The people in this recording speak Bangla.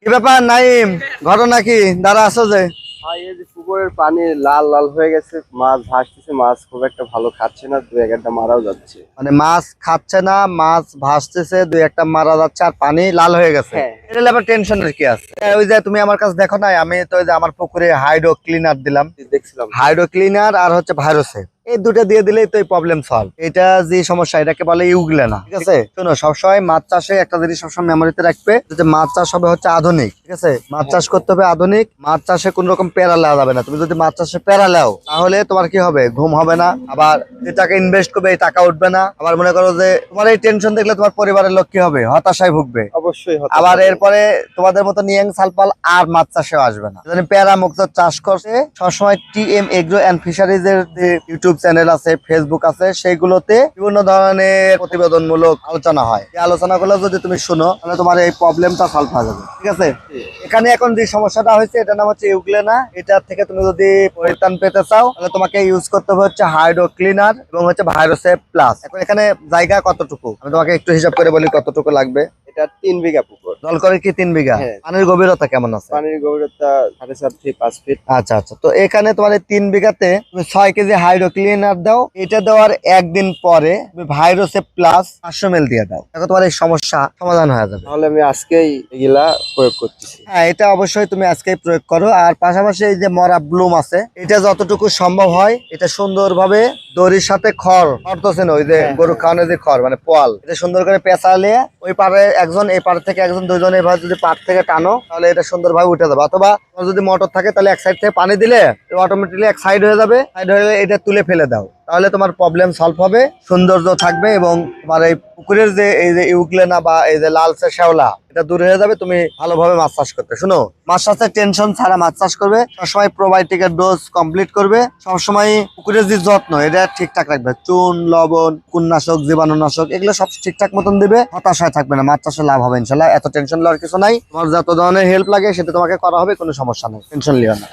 কি ব্যাপার নাইম, ঘটনা কি? দাঁড়া আসো যে। ভাই এই যে পুকুরের পানি লাল লাল হয়ে গেছে, মাছ ভাসতেছে, মাছ খুব একটা ভালো খাচ্ছে না, দু একটা মারাও যাচ্ছে। মানে মাছ খাচ্ছে না, মাছ ভাসতেছে, দুই একটা মারা যাচ্ছে, আর পানি লাল হয়ে গেছে। হ্যাঁ। এটা আবার টেনশনের কি আছে? ওই যে তুমি আমার কাছে দেখো নাই, আমি তো ওই যে আমার পুকুরে হাইড্রো ক্লিনার দিলাম। দেখছিলাম। হাইড্রো ক্লিনার আর হচ্ছে ভাইরোসে, এই দুটো দিয়ে দিলেই তো এই প্রবলেম সলভ। এটা যে সমস্যা, এটাকে বলে ইউগ্লেনা। ঠিক আছে, শোনো, সবসময় মাছ চাষে একটা জিনিস সবসময় মেমোরিতে রাখবে, যে মাছ চাষ হবে হচ্ছে আধুনিক। ঠিক আছে, মাছ চাষ করতে হবে আধুনিক। মাছ চাষে কোন রকম প্যারা নেওয়া যাবে না। তুমি যদি মাছ চাষে প্যারা নাও, তাহলে তোমার কি হবে? ঘুম হবে না। আবার যে টাকা ইনভেস্ট করবে এই টাকা উঠবে না। আবার মনে করো যে তোমার এই টেনশন দেখলে তোমার পরিবারের লোক কি হবে? হতাশায় ভুগবে। অবশ্যই আবার এরপরে তোমাদের মতো নিয়াং সালপাল আর মাছ চাষেও আসবে না। যদি প্যারা মুক্ত চাষ করছে, সবসময় টিএম এগ্রো এন্ড ফিশারিজ এর যে ইউটিউব চ্যানেল আছে, ফেসবুক আছে, সেইগুলোতে বিভিন্ন ধরনের প্রতিবেদনমূলক আলোচনা হয়। এই আলোচনাগুলো যদি তুমি শুনো, তাহলে তোমার এই প্রবলেমটা সলভ হয়ে যাবে। ঠিক আছে, এখানে এখন যে সমস্যাটা হয়েছে, এটার নাম হচ্ছে ইউগ্লেনা। এটার থেকে তুমি যদি পরিত্রাণ পেতে চাও, তাহলে তোমাকে ইউজ করতে হবে হচ্ছে হাইড্রো ক্লিনার এবং হচ্ছে ভাইরোসেভ প্লাস। এখন এখানে জায়গা কতটুকু আমি তোমাকে একটু হিসাব করে বলি কতটুকু লাগবে। এটা 3 বিঘা পুকুর। জল করে কি 3 বিঘা? হ্যাঁ। পানির গভীরতা কেমন আছে? পানির গভীরতা 4.5 থেকে 5 ফিট। আচ্ছা আচ্ছা, তো এখানে তোমার এই 3 বিঘাতে তুমি 6 কেজি হাইড্রো ক্লিনার দাও। এটা দেওয়ার একদিন পরে তুমি ভাইরোসে প্লাস 500 ml দিয়ে দাও। এখন তোমার এই সমস্যা সমাধান হয়ে যাবে। তাহলে আমি আজকেই এগুলা প্রয়োগ করতেছি। হ্যাঁ, এটা অবশ্যই তুমি আজকেই প্রয়োগ করো। আর পাশাপাশি এই যে মরা ব্লুম আছে, এটা যতটুকু সম্ভব হয় এটা সুন্দরভাবে দড়ির সাথে খড় করতেছেন, ওই যে গরু খাওয়ানোর যে খড় মানে পোয়াল, এটা সুন্দর করে পেঁচালে ওই পারে একজন, এই পার থেকে একজন, দুইজন এভাবে যদি পার থেকে টানো, তাহলে এটা সুন্দরভাবে উঠে যাবে। অথবা তোমার যদি মোটর থাকে, তাহলে এক সাইড থেকে পানি দিলে অটোমেটিকলি এক সাইড হয়ে যাবে। সাইড হয়ে এটা তুলে ফেলে দাও, তাহলে তোমার প্রবলেম সলভ হবে, সৌন্দর্য থাকবে এবং তোমার এই পুকুরের যে এই যে ইউগ্লেনা বা এই যে লালচে শ্যাওলা, এটা দূর হয়ে যাবে। তুমি ভালোভাবে মাছ চাষ করতে। শুনো, মাছ চাষের টেনশন ছাড়া মাছ চাষ করবে, সবসময় প্রোবায়োটিকের ডোজ কমপ্লিট করবে, সবসময় পুকুরের যে যত্ন এটা ঠিকঠাক রাখবে। চুন, লবণ, কীটনাশক, জীবাণুনাশক, এগুলো সব ঠিকঠাক মতন দিবে। হতাশায় থাকবে না, মাছ চাষে লাভ হবে ইনশাল্লাহ। এত টেনশন লওয়ার কিছু নাই। তোমার যত ধরনের হেল্প লাগে সেটা তোমাকে করা হবে, কোনো সমস্যা নেই, টেনশন লিও না।